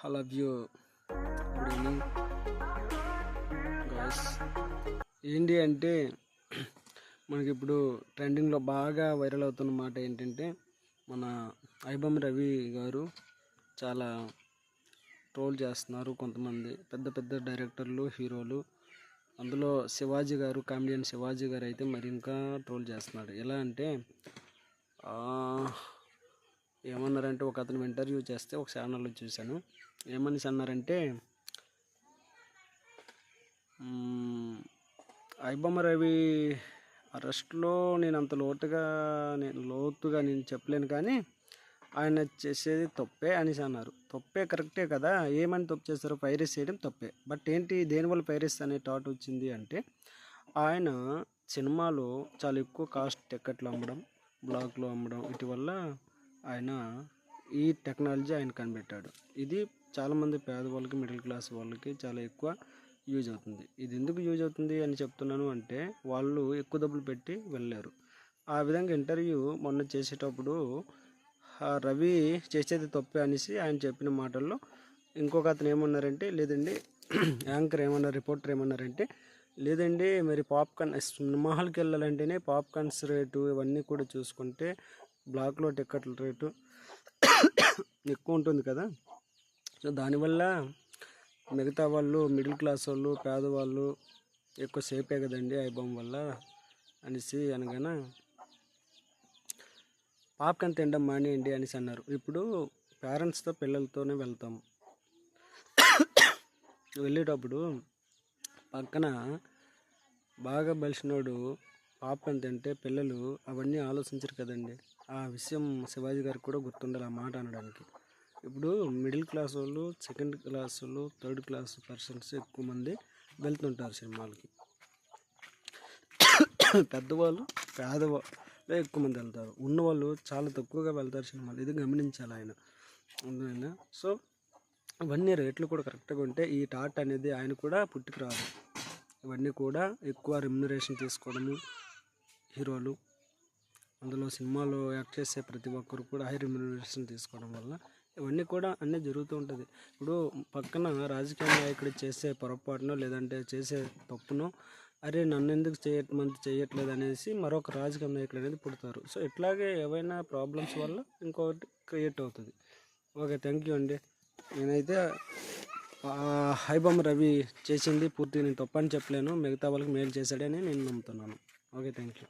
All of you, good evening, guys. ఏంటి అంటే మనకి ఇప్పుడు ట్రెండింగ్లో బాగా వైరల్ అవుతున్న మాట ఏంటంటే మన ఐబొమ్మ రవి గారు చాలా ట్రోల్ చేస్తున్నారు కొంతమంది పెద్ద పెద్ద డైరెక్టర్లు, హీరోలు. అందులో శివాజీ గారు, కామెడియన్ శివాజీ గారు అయితే మరి ఇంకా ట్రోల్ చేస్తున్నాడు. ఎలా అంటే ఏమన్నారంటే, ఒక అతను ఇంటర్వ్యూ చేస్తే ఒక ఛానల్లో చూశాను. ఏమని అన్నారంటే, ఐబొమ్మ రవి అరెస్ట్లో నేను అంత లోతుగా నేను చెప్పలేను, కానీ ఆయన చేసేది తప్పే అనేసి అన్నారు. తప్పే, కరెక్టే కదా, ఏమని తప్పు చేస్తారు? పైరసీ చేయడం తప్పే. బట్ ఏంటి, దేనివల్ల పైరసీ అనే థాట్ వచ్చింది అంటే, ఆయన సినిమాలో చాలా ఎక్కువ కాస్ట్ టికెట్లు అమ్మడం, బ్లాక్లో అమ్మడం, వీటి వల్ల ఆయన ఈ టెక్నాలజీ ఆయన కనిపెట్టాడు. ఇది చాలామంది పేదవాళ్ళకి, మిడిల్ క్లాస్ వాళ్ళకి చాలా ఎక్కువ యూజ్ అవుతుంది. ఇది ఎందుకు యూజ్ అవుతుంది అని చెప్తున్నాను అంటే, వాళ్ళు ఎక్కువ డబ్బులు పెట్టి వెళ్ళారు. ఆ విధంగా ఇంటర్వ్యూ మొన్న చేసేటప్పుడు రవి చేసేది తప్పే అనేసి ఆయన చెప్పిన మాటల్లో ఇంకొక అతను ఏమన్నారంటే, లేదండి యాంకర్ ఏమన్నారు, రిపోర్టర్ ఏమన్నారంటే, లేదండి మరి పాప్కార్న్ సినిమాకి వెళ్ళాలంటేనే పాప్కార్న్స్ రేటు ఇవన్నీ కూడా చూసుకుంటే బ్లాక్లో టికెట్ల రేటు ఎక్కువ ఉంటుంది కదా, సో దానివల్ల మిగతా వాళ్ళు, మిడిల్ క్లాస్ వాళ్ళు, పేదవాళ్ళు ఎక్కువ సేపే కదండి ఐబొమ్మ వల్ల అనేసి అనగానే, పాప్కార్న్ తినడం మానేయండి అనేసి అన్నారు. ఇప్పుడు పేరెంట్స్తో పిల్లలతోనే వెళ్తాము, వెళ్ళేటప్పుడు పక్కన బాగా బలిసినోడు పాప్కార్న్ తింటే పిల్లలు అవన్నీ ఆలోచించరు కదండి. ఆ విషయం శివాజీ గారికి కూడా గుర్తుండాలి ఆ మాట అనడానికి. ఇప్పుడు మిడిల్ క్లాస్ వాళ్ళు, సెకండ్ క్లాస్ వాళ్ళు, థర్డ్ క్లాస్ పర్సన్స్ ఎక్కువ మంది వెళ్తుంటారు సినిమాలకి. పెద్దవాళ్ళు, పేదవాళ్ళు ఎక్కువ మంది వెళ్తారు. ఉన్నవాళ్ళు చాలా తక్కువగా వెళ్తారు సినిమాలు. ఇది గమనించాలి ఆయన. సో ఇవన్నీ రేట్లు కూడా కరెక్ట్గా ఉంటే ఈ టాట్ అనేది ఆయన కూడా పుట్టుకు రాదు. ఇవన్నీ కూడా ఎక్కువ రెమ్యునరేషన్ తీసుకోవడము, హీరోలు అందులో సినిమాలో యాక్ట్ చేసే ప్రతి ఒక్కరు కూడా హై రెమ్యునరేషన్ తీసుకోవడం వల్ల ఇవన్నీ కూడా అన్నీ జరుగుతూ ఉంటుంది. ఇప్పుడు పక్కన రాజకీయ నాయకుడు చేసే పొరపాటునో లేదంటే చేసే తప్పునో, అరే నన్ను ఎందుకు చేయట్లేదు అనేసి మరొక రాజకీయ నాయకుడు అనేది పుడతారు. సో ఇట్లాగే ఏవైనా ప్రాబ్లమ్స్ వల్ల ఇంకొకటి క్రియేట్ అవుతుంది. ఓకే, థ్యాంక్ యూ అండి. నేనైతే ఐబొమ్మ రవి చేసింది పూర్తిగా నేను తప్పని చెప్పలేను, మిగతా వాళ్ళకి మేలు చేశాడని నేను నమ్ముతున్నాను. Okay, thank you.